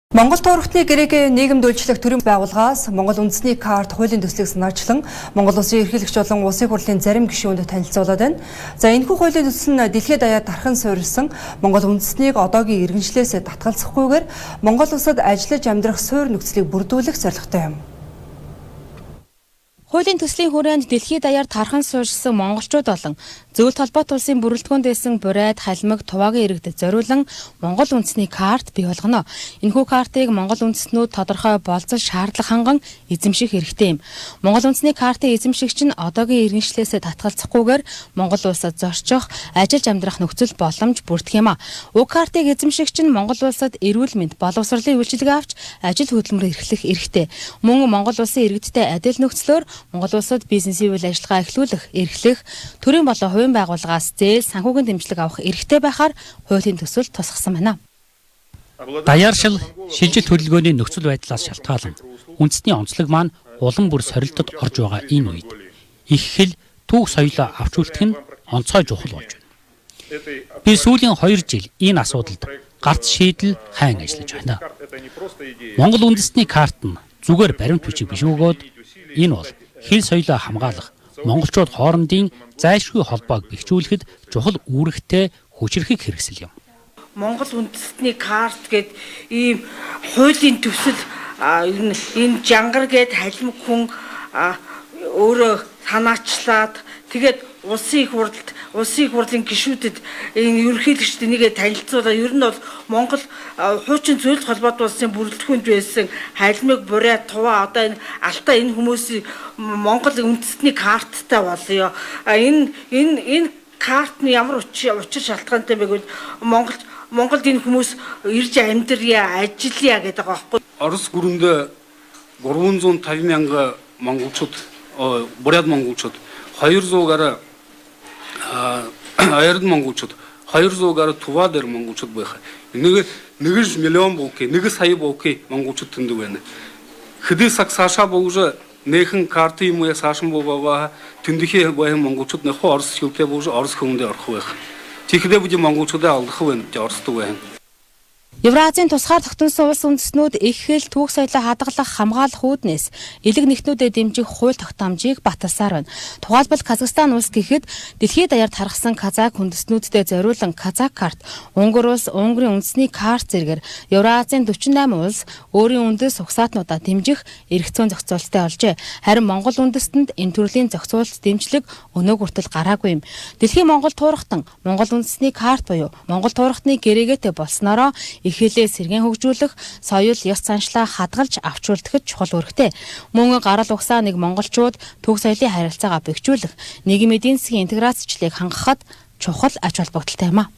Монгол туурхтны гэрээгээ нийгэмд үйлчлэх төрийн байгууллагаас Монгол үндэсний карт хуулийн төслийг санаачлан Монгол улсын ерөнхийлөгч болон улсын хурлын зарим гишүүнд танилцуулаад байна. За энэхүү хуулийн төсөл нь дэлхийд даяар тархан суурилсан Монгол үндэснийг одоогийн иргэншлээс татгалзахгүйгээр Монгол улсад ажиллаж амьдрах суурь нөхцөлийг бүрдүүлэх зорилготой юм. Хуулийн төслийн хүрээнд дэлхийд даяар тархан суурьшсан монголчууд болон зөвлөлт холбоот улсын бүрэлдэхүүнд байсан бурайд халимаг туваагийн иргэдэд зориулан Монгол үндэсний карт бий болгоно. Энэхүү картыг монгол үндэстнүүд тодорхой болцол шаардлага ханган эзэмших хэрэгтэй юм. Монгол үндэсний картыг эзэмшигч нь одоогийн иргэншлээс татгалзахгүйгээр Монгол улсад зорчих, ажиллаж амьдрах нөхцөл боломж бүрдэх юм а. Уг картыг эзэмшигч нь Монгол улсад эрүүл мэнд, боловсролын үйлчилгээ авч ажил хөдөлмөр эрхлэх эрхтэй. Мөн Монгол улсын иргэдтэй адил нөхцлөөр Монгол улсад бизнесийн үйл ажиллагаа эхлүүлэх, эрхлэх, төрийн болон хувийн байгууллагаас зээл, санхүүгийн дэмжлэг авах эрхтэй байхаар хуулийн төсөл тусгасан байна. Даяаршил шилжилт хөдөлгөөний нөхцөл байдлаас шалтгаалan үндэсний онцлог маань улам бүр сорилтод орж байгаа энэ үед их хэл түүх соёлоо авч үлдэх нь онцгой чухал болж байна. Би сүүлийн 2 жил энэ асуудалд гарц шийдэл хайн ажиллаж байна. Монгол үндэсний карт нь зүгээр баримт бичиг биш өгөөд энэ бол хэл соёлоо хамгаалах, монголчууд хоорондын зайлшгүй холбоог бэхжүүлэхэд чухал үүрэгтэй хүчирхэг хэрэгсэл юм. Монгол үндэстний карт гээд ийм хуулийн төсөл энэ жангар гээд халимаг хүн өөрөө санаачлаад тэгээд улсын хурлын гишүүдэд энэ ерөнхийлөгчд нэгэ танилцуулаад ер нь бол Монгол хуучин зөвлөлт холбоот улсын бүрэлдэхүүнд байсан халимаг бурай туваа одоо энэ алтаа энэ хүмүүсийн Монгол үндэстний карттай болёо. Энэ картны ямар учир шалтгаантай байг вэ? Монголд энэ хүмүүс ирж амьдрья, ажиллая гэдэг байгаа байхгүй. Орос гүрэнд 350 мянга монголчууд, бурайд монголчууд 200-аар аяр монголчууд 200-аар туваа дээр монголчууд байх. Нэг миллион бууки, 1 сая бууки монголчууд тэндэг байна. Хэдий саксаша бууж нэхэн карт юм уу саашин буугаа тэндэхээ байх монголчууд нөх орос хөвтэй бууж орос хүмүүнд орох байх. Тэгэхдээ бүж монголчуудаа алдах байна гэж орсдог байна. Евразийн тусгаар тогтносон улс үндэстнүүд их хэл түүх соёлоо хадгалах, хамгаалах үүднээс элэг нэгтнүүдэд дэмжих хууль тогтоомжийг баталсаар байна. Тухайлбал Казахстан улс гэхэд дэлхийд даяар тархсан казак үндэстнүүдэд зориулан казак карт, Унгар улс Унгарын үндэсний карт зэргээр Евразийн 48 улс өөрийн үндэс угсаатнуудаа дэмжих эрх зүйн зохицуулалттай олжээ. Харин Монгол үндэстэнд энэ төрлийн зохицуулалт дэмжлэг өнөө хүртэл гараагүй юм. Дэлхийн Монгол туурхтан Монгол үндэсний карт буюу Монгол туурхтны гэрээгээтэй болсноороо их хэлээ сэргээн хөгжүүлэх, соёл, ёс заншлаа хадгалж авч үлдэхэд чухал үүрэгтэй. Мөн гарал угсаа нэг монголчууд түүх соёлын харилцаагаа бэхжүүлэх, нийгмийн эдийн засгийн интеграцчлыг хангахад чухал ач холбогдолтой юм а.